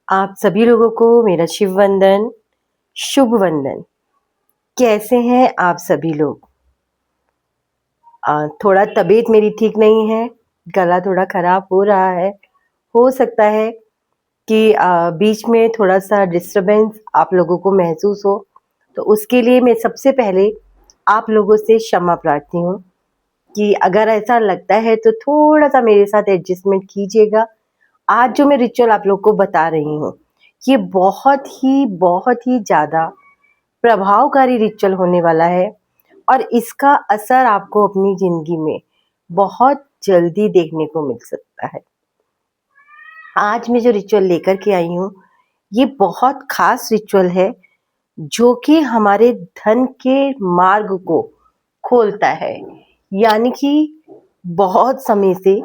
आप सभी लोगों को मेरा शिव वंदन, शुभ वंदन। कैसे हैं आप सभी लोग? थोड़ा तबीयत मेरी ठीक नहीं है, गला थोड़ा खराब हो रहा है। हो सकता है कि बीच में थोड़ा-सा डिस्टर्बेंस आप लोगों को महसूस हो, तो उसके लिए मैं सबसे पहले आप लोगों से क्षमा प्रार्थी हूँ कि अगर ऐसा लगता है तो थोड़ा-सा मेरे साथ एडजस्टमेंट कीजिएगा। आज जो मैं रिचुअल आप लोग को बता रही हूँ, ये बहुत ही ज़्यादा प्रभावकारी रिचुअल होने वाला है और इसका असर आपको अपनी ज़िंदगी में बहुत जल्दी देखने को मिल सकता है। आज मैं जो रिचुअल लेकर के आई हूँ, ये बहुत ख़ास रिचुअल है, जो कि हमारे धन के मार्ग को खोलता है। यानी कि बहुत समय से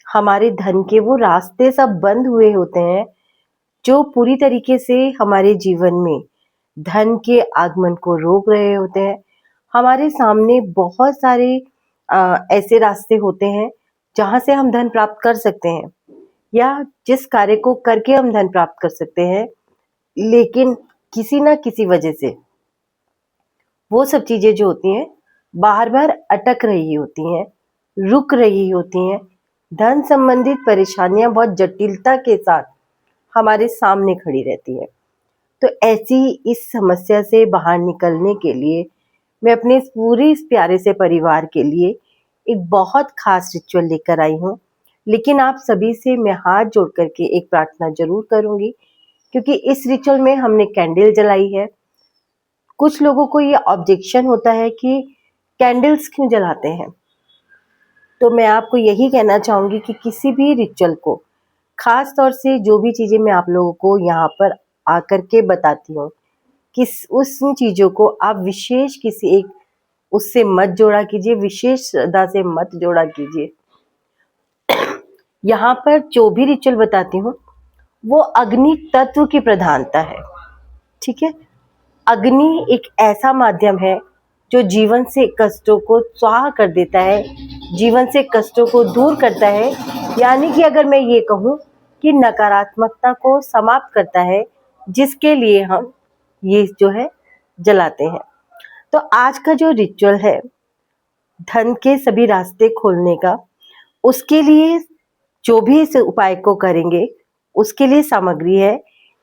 हमारे धन के वो रास्ते सब बंद हुए होते हैं, जो पूरी तरीके से हमारे जीवन में धन के आगमन को रोक रहे होते हैं। हमारे सामने बहुत सारे ऐसे रास्ते होते हैं जहाँ से हम धन प्राप्त कर सकते हैं या जिस कार्य को करके हम धन प्राप्त कर सकते हैं, लेकिन किसी ना किसी वजह से वो सब चीज़ें जो होती हैं, बार-बार अटक रही होती हैं, रुक रही होती हैं। धन संबंधित परेशानियाँ बहुत जटिलता के साथ हमारे सामने खड़ी रहती हैं। तो ऐसी इस समस्या से बाहर निकलने के लिए मैं अपने इस पूरे इस प्यारे से परिवार के लिए एक बहुत खास रिचुअल लेकर आई हूँ। लेकिन आप सभी से मैं हाथ जोड़ कर के एक प्रार्थना ज़रूर करूँगी, क्योंकि इस रिचुअल में हमने कैंडल जलाई है। कुछ लोगों को ये ऑब्जेक्शन होता है कि कैंडल्स क्यों जलाते हैं? तो मैं आपको यही कहना चाहूँगी कि किसी भी रिचुअल को, ख़ास तौर से जो भी चीज़ें मैं आप लोगों को यहाँ पर आकर के बताती हूँ, किस उस चीज़ों को आप विशेष किसी एक उससे मत जोड़ा कीजिए, विशेष श्रद्धा से मत जोड़ा कीजिए। यहाँ पर जो भी रिचुअल बताती हूँ, वो अग्नि तत्व की प्रधानता है, ठीक है? अग्नि एक ऐसा माध्यम है जो जीवन से कष्टों को स्वाहा कर देता है, जीवन से कष्टों को दूर करता है। यानी कि अगर मैं ये कहूँ कि नकारात्मकता को समाप्त करता है, जिसके लिए हम ये जो है जलाते हैं। तो आज का जो रिचुअल है धन के सभी रास्ते खोलने का, उसके लिए जो भी इस उपाय को करेंगे, उसके लिए सामग्री है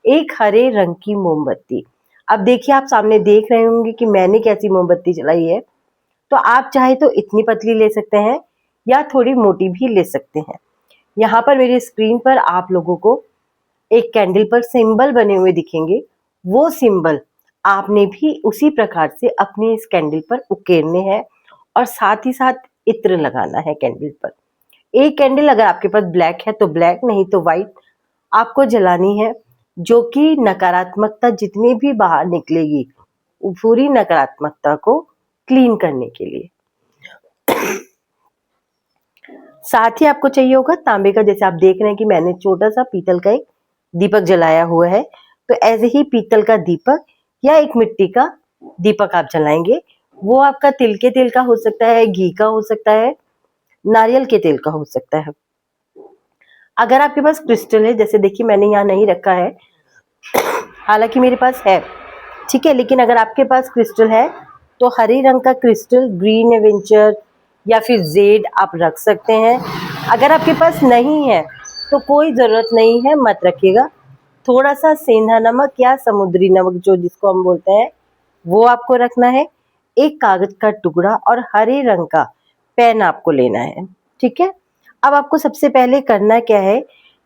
एक हरे रंग की मोमबत्ती। अब देखिए, आप सामने देख रहे होंगे कि मैंने कैसी मोमबत्ती जलाई है। तो आप चाहे तो इतनी पतली ले सकते हैं या थोड़ी मोटी भी ले सकते हैं। यहाँ पर मेरी स्क्रीन पर आप लोगों को एक कैंडल पर सिंबल बने हुए दिखेंगे। वो सिंबल आपने भी उसी प्रकार से अपनी इस कैंडल पर उकेरने हैं और साथ ही साथ इत्र लगाना है कैंडल पर। एक कैंडल अगर आपके पास ब्लैक है तो ब्लैक, नहीं तो व्हाइट आपको जलानी है, जो कि नकारात्मकता जितनी भी बाहर निकलेगी, पूरी नकारात्मकता को क्लीन करने के लिए। साथ ही आपको चाहिए होगा तांबे का, जैसे आप देख रहे हैं कि मैंने छोटा सा पीतल का एक दीपक जलाया हुआ है। तो ऐसे ही पीतल का दीपक या एक मिट्टी का दीपक आप जलाएंगे। वो आपका तिल के तेल का हो सकता है, घी का हो सकता है, नारियल के तेल का हो सकता है। अगर आपके पास क्रिस्टल है, जैसे देखिए मैंने यहाँ नहीं रखा है, हालांकि मेरे पास है, ठीक है, लेकिन अगर आपके पास क्रिस्टल है तो हरे रंग का क्रिस्टल, ग्रीन एवेंचर या फिर जेड आप रख सकते हैं। अगर आपके पास नहीं है तो कोई ज़रूरत नहीं है, मत रखिएगा। थोड़ा सा सेंधा नमक या समुद्री नमक जो जिसको हम बोलते हैं, वो आपको रखना है। एक कागज का टुकड़ा और हरे रंग का पेन आपको लेना है, ठीक है। अब आपको सबसे पहले करना क्या है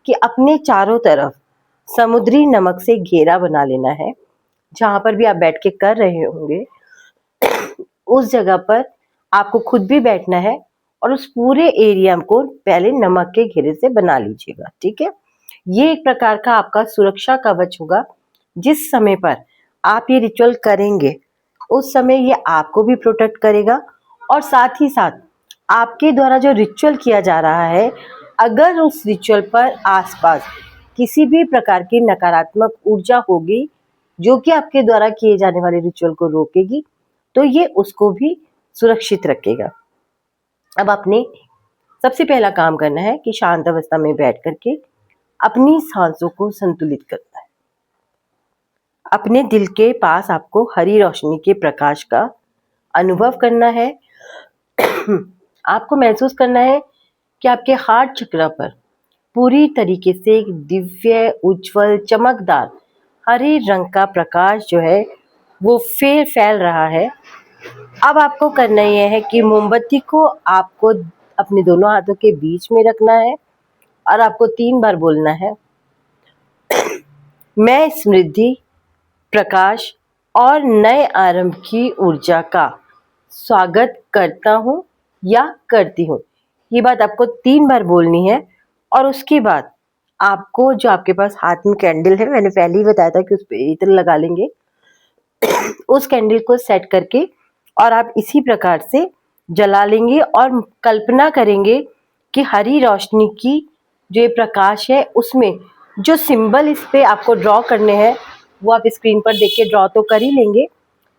कि अपने चारों तरफ समुद्री नमक से घेरा बना लेना है। जहाँ पर भी आप बैठ के कर रहे होंगे, उस जगह पर आपको खुद भी बैठना है और उस पूरे एरिया को पहले नमक के घेरे से बना लीजिएगा, ठीक है। ये एक प्रकार का आपका सुरक्षा कवच होगा। जिस समय पर आप ये रिचुअल करेंगे, उस समय ये आपको भी प्रोटेक्ट करेगा और साथ ही साथ आपके द्वारा जो रिचुअल किया जा रहा है, अगर उस रिचुअल पर आसपास किसी भी प्रकार की नकारात्मक ऊर्जा होगी जो कि आपके द्वारा किए जाने वाले रिचुअल को रोकेगी, तो ये उसको भी सुरक्षित रखेगा। अब आपने सबसे पहला काम करना है कि शांत अवस्था में बैठ करके अपनी सांसों को संतुलित करना है। अपने दिल के पास आपको हरी रोशनी के प्रकाश का अनुभव करना है। आपको महसूस करना है कि आपके हार्ट चक्र पर पूरी तरीके से एक दिव्य, उज्जवल, चमकदार हरे रंग का प्रकाश जो है वो फैल रहा है। अब आपको करना यह है कि मोमबत्ती को आपको अपने दोनों हाथों के बीच में रखना है और आपको 3 बार बोलना है, मैं समृद्धि, प्रकाश और नए आरंभ की ऊर्जा का स्वागत करता हूँ या करती हूँ। ये बात आपको 3 बार बोलनी है और उसके बाद आपको जो आपके पास हाथ में कैंडल है, मैंने पहले ही बताया था कि उस पे इत्र लगा लेंगे, उस कैंडल को सेट करके और आप इसी प्रकार से जला लेंगे और कल्पना करेंगे कि हरी रोशनी की जो ये प्रकाश है उसमें जो सिंबल इस पे आपको ड्रॉ करने हैं वो आप स्क्रीन पर देख के ड्रॉ तो कर ही लेंगे,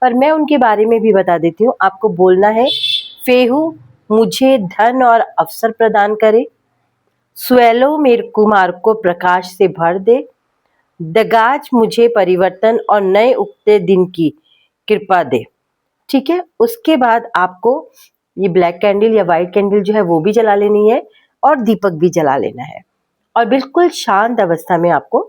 पर मैं उनके बारे में भी बता देती हूँ। आपको बोलना है, फेहू मुझे धन और अवसर प्रदान करे, स्वैलो मेरे कुमार को प्रकाश से भर दे, दगाज मुझे परिवर्तन और नए उगते दिन की कृपा दे। ठीक है, उसके बाद आपको ये ब्लैक कैंडल या वाइट कैंडल जो है वो भी जला लेनी है और दीपक भी जला लेना है और बिल्कुल शांत अवस्था में आपको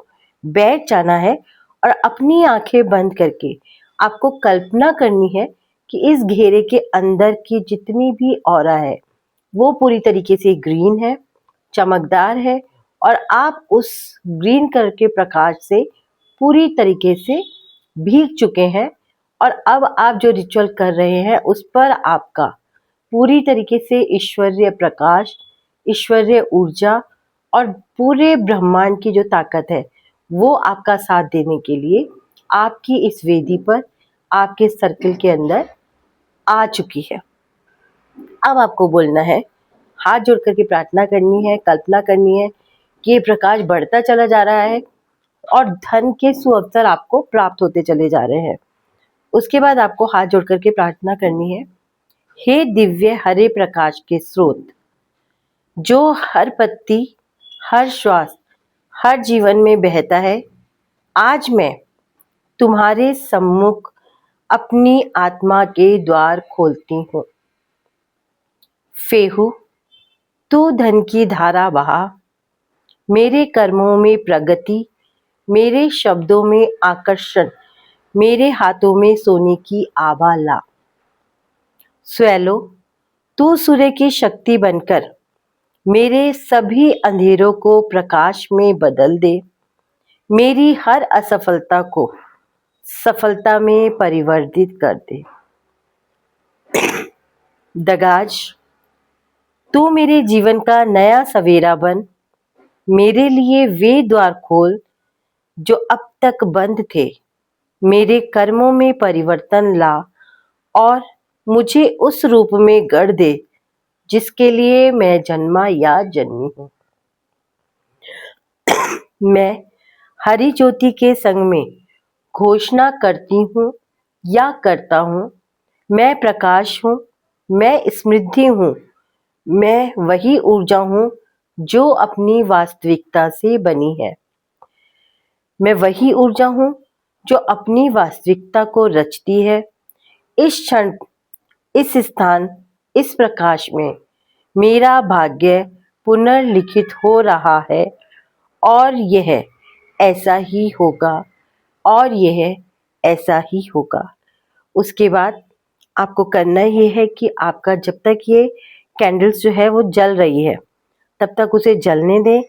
बैठ जाना है और अपनी आंखें बंद करके आपको कल्पना करनी है कि इस घेरे के अंदर की जितनी भी ऑरा है वो पूरी तरीके से ग्रीन है, चमकदार है और आप उस ग्रीन कलर के प्रकाश से पूरी तरीके से भीग चुके हैं और अब आप जो रिचुअल कर रहे हैं उस पर आपका पूरी तरीके से ईश्वरीय प्रकाश, ईश्वरीय ऊर्जा और पूरे ब्रह्मांड की जो ताकत है वो आपका साथ देने के लिए आपकी इस वेदी पर, आपके सर्कल के अंदर आ चुकी है। अब आपको बोलना है, हाथ जोड़ करके प्रार्थना करनी है, कल्पना करनी है कि ये प्रकाश बढ़ता चला जा रहा है और धन के सुअवसर आपको प्राप्त होते चले जा रहे हैं। उसके बाद आपको हाथ जोड़ करके प्रार्थना करनी है, हे दिव्य हरे प्रकाश के स्रोत, जो हर पत्ती, हर श्वास, हर जीवन में बहता है, आज मैं तुम्हारे सम्मुख अपनी आत्मा के द्वार खोलती हूँ। फेहू तू धन की धारा बहा, मेरे कर्मों में प्रगति, मेरे शब्दों में आकर्षण, मेरे हाथों में सोने की आभा ला। स्वैलो तू सूर्य की शक्ति बनकर मेरे सभी अंधेरों को प्रकाश में बदल दे, मेरी हर असफलता को सफलता में परिवर्तित कर दे। दगाज तू मेरे जीवन का नया सवेरा बन, मेरे लिए वे द्वार खोल जो अब तक बंद थे, मेरे कर्मों में परिवर्तन ला और मुझे उस रूप में गढ़ दे जिसके लिए मैं जन्मा या जन्मी हूँ। मैं हरी ज्योति के संग में घोषणा करती हूँ या करता हूँ, मैं प्रकाश हूँ, मैं समृद्धि हूँ, मैं वही ऊर्जा हूँ जो अपनी वास्तविकता से बनी है। मैं वही ऊर्जा हूँ जो अपनी वास्तविकता को रचती है। इस क्षण, इस स्थान, इस प्रकाश में मेरा भाग्य पुनर्लिखित हो रहा है और यह ऐसा ही होगा और यह ऐसा ही होगा। उसके बाद आपको करना ये है कि आपका जब तक ये कैंडल्स जो है वो जल रही है तब तक उसे जलने दें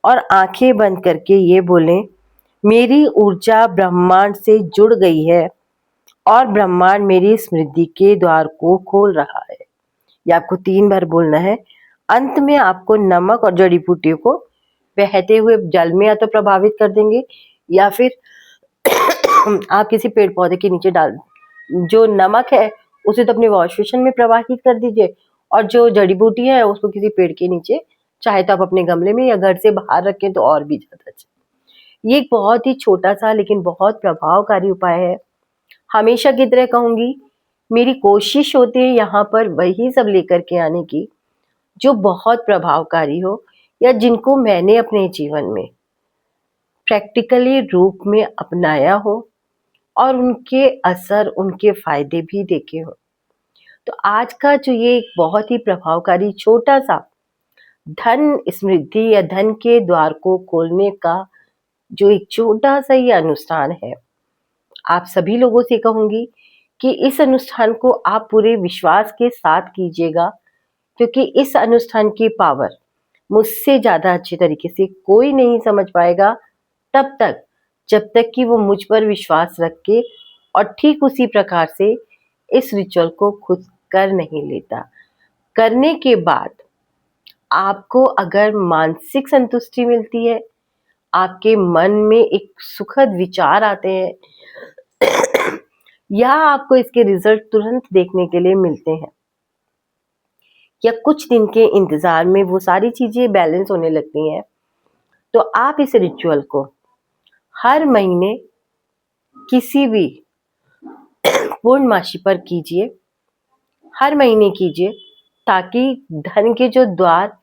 और आंखें बंद करके ये बोलें, मेरी ऊर्जा ब्रह्मांड से जुड़ गई है और ब्रह्मांड मेरी समृद्धि के द्वार को खोल रहा है। ये आपको 3 बार बोलना है। अंत में आपको नमक और जड़ी बूटियों को बहते हुए जल में या तो प्रभावित कर देंगे या फिर आप किसी पेड़ पौधे के नीचे डाल, जो नमक है उसे तो अपने वॉश बेसिन में प्रवाहित कर दीजिए और जो जड़ी बूटी है उसको किसी पेड़ के नीचे, चाहे तो आप अपने गमले में या घर से बाहर रखें तो और भी ज्यादा अच्छा। ये एक बहुत ही छोटा सा लेकिन बहुत प्रभावकारी उपाय है। हमेशा की तरह कहूंगी, मेरी कोशिश होती है यहाँ पर वही सब लेकर के आने की जो बहुत प्रभावकारी हो या जिनको मैंने अपने जीवन में प्रैक्टिकली रूप में अपनाया हो और उनके असर, उनके फायदे भी देखे हो। तो आज का जो ये एक बहुत ही प्रभावकारी छोटा सा धन समृद्धि या धन के द्वार को खोलने का जो एक छोटा सा ये अनुष्ठान है, आप सभी लोगों से कहूंगी कि इस अनुष्ठान को आप पूरे विश्वास के साथ कीजिएगा, क्योंकि इस अनुष्ठान की पावर मुझसे ज्यादा अच्छे तरीके से कोई नहीं समझ पाएगा तब तक, जब तक कि वो मुझ पर विश्वास रख के और ठीक उसी प्रकार से इस रिचुअल को खुद कर नहीं लेता। करने के बाद आपको अगर मानसिक संतुष्टि मिलती है, आपके मन में एक सुखद विचार आते हैं या आपको इसके रिजल्ट तुरंत देखने के लिए मिलते हैं या कुछ दिन के इंतजार में वो सारी चीजें बैलेंस होने लगती हैं, तो आप इस रिचुअल को हर महीने किसी भी पूर्णमासी पर कीजिए, हर महीने कीजिए, ताकि धन के जो द्वार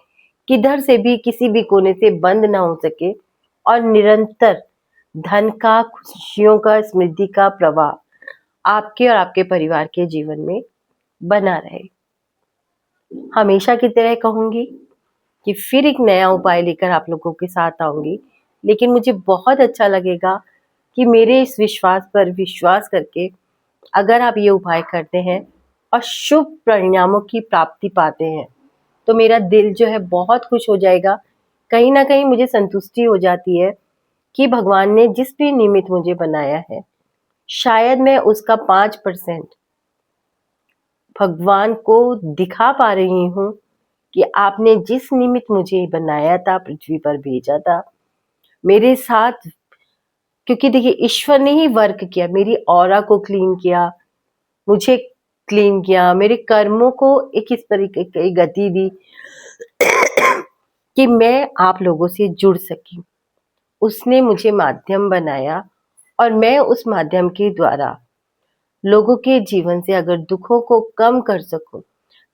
किधर से भी किसी भी कोने से बंद ना हो सके और निरंतर धन का, खुशियों का, समृद्धि का प्रवाह आपके और आपके परिवार के जीवन में बना रहे। हमेशा की तरह कहूंगी कि फिर एक नया उपाय लेकर आप लोगों के साथ आऊंगी, लेकिन मुझे बहुत अच्छा लगेगा कि मेरे इस विश्वास पर विश्वास करके अगर आप ये उपाय करते हैं और शुभ परिणामों की प्राप्ति पाते हैं, तो मेरा दिल जो है बहुत खुश हो जाएगा। कहीं ना कहीं मुझे संतुष्टि हो जाती है कि भगवान ने जिस भी निमित्त मुझे बनाया है, शायद मैं उसका 5% भगवान को दिखा पा रही हूँ कि आपने जिस निमित्त मुझे बनाया था, पृथ्वी पर भेजा था मेरे साथ। क्योंकि देखिए, ईश्वर ने ही वर्क किया, मेरी ऑरा को क्लीन किया, मुझे क्लीन किया, मेरे कर्मों को एक इस तरीके की गति दी कि मैं आप लोगों से जुड़ सकी। उसने मुझे माध्यम बनाया और मैं उस माध्यम के द्वारा लोगों के जीवन से अगर दुखों को कम कर सकूं,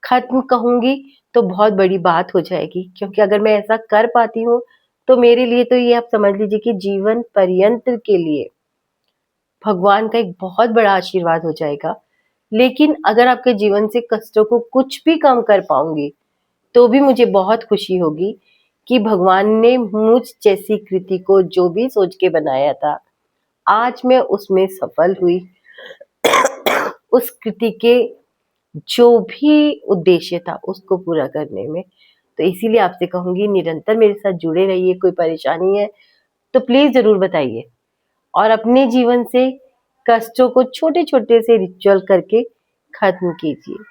खत्म कहूंगी तो बहुत बड़ी बात हो जाएगी, क्योंकि अगर मैं ऐसा कर पाती हूँ तो मेरे लिए तो ये आप समझ लीजिए कि जीवन पर्यंत के लिए भगवान का एक बहुत बड़ा आशीर्वाद हो जाएगा। लेकिन अगर आपके जीवन से कष्टों को कुछ भी कम कर पाऊंगी तो भी मुझे बहुत खुशी होगी कि भगवान ने मुझ जैसी कृति को जो भी सोच के बनाया था, आज मैं उसमें सफल हुई। उस कृति के जो भी उद्देश्य था उसको पूरा करने में। तो इसीलिए आपसे कहूंगी, निरंतर मेरे साथ जुड़े रहिए। कोई परेशानी है तो प्लीज जरूर बताइए और अपने जीवन से कष्टों को छोटे छोटे से रिचुअल करके खत्म कीजिए।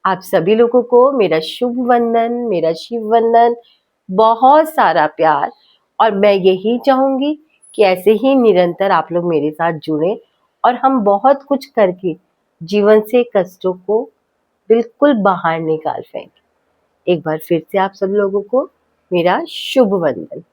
आप सभी लोगों को मेरा शुभ वंदन, मेरा शिव वंदन, बहुत सारा प्यार। और मैं यही चाहूंगी कि ऐसे ही निरंतर आप लोग मेरे साथ जुड़े और हम बहुत कुछ करके जीवन से कष्टों को बिल्कुल बाहर निकाल फेंके। एक बार फिर से आप सब लोगों को मेरा शुभ वंदन।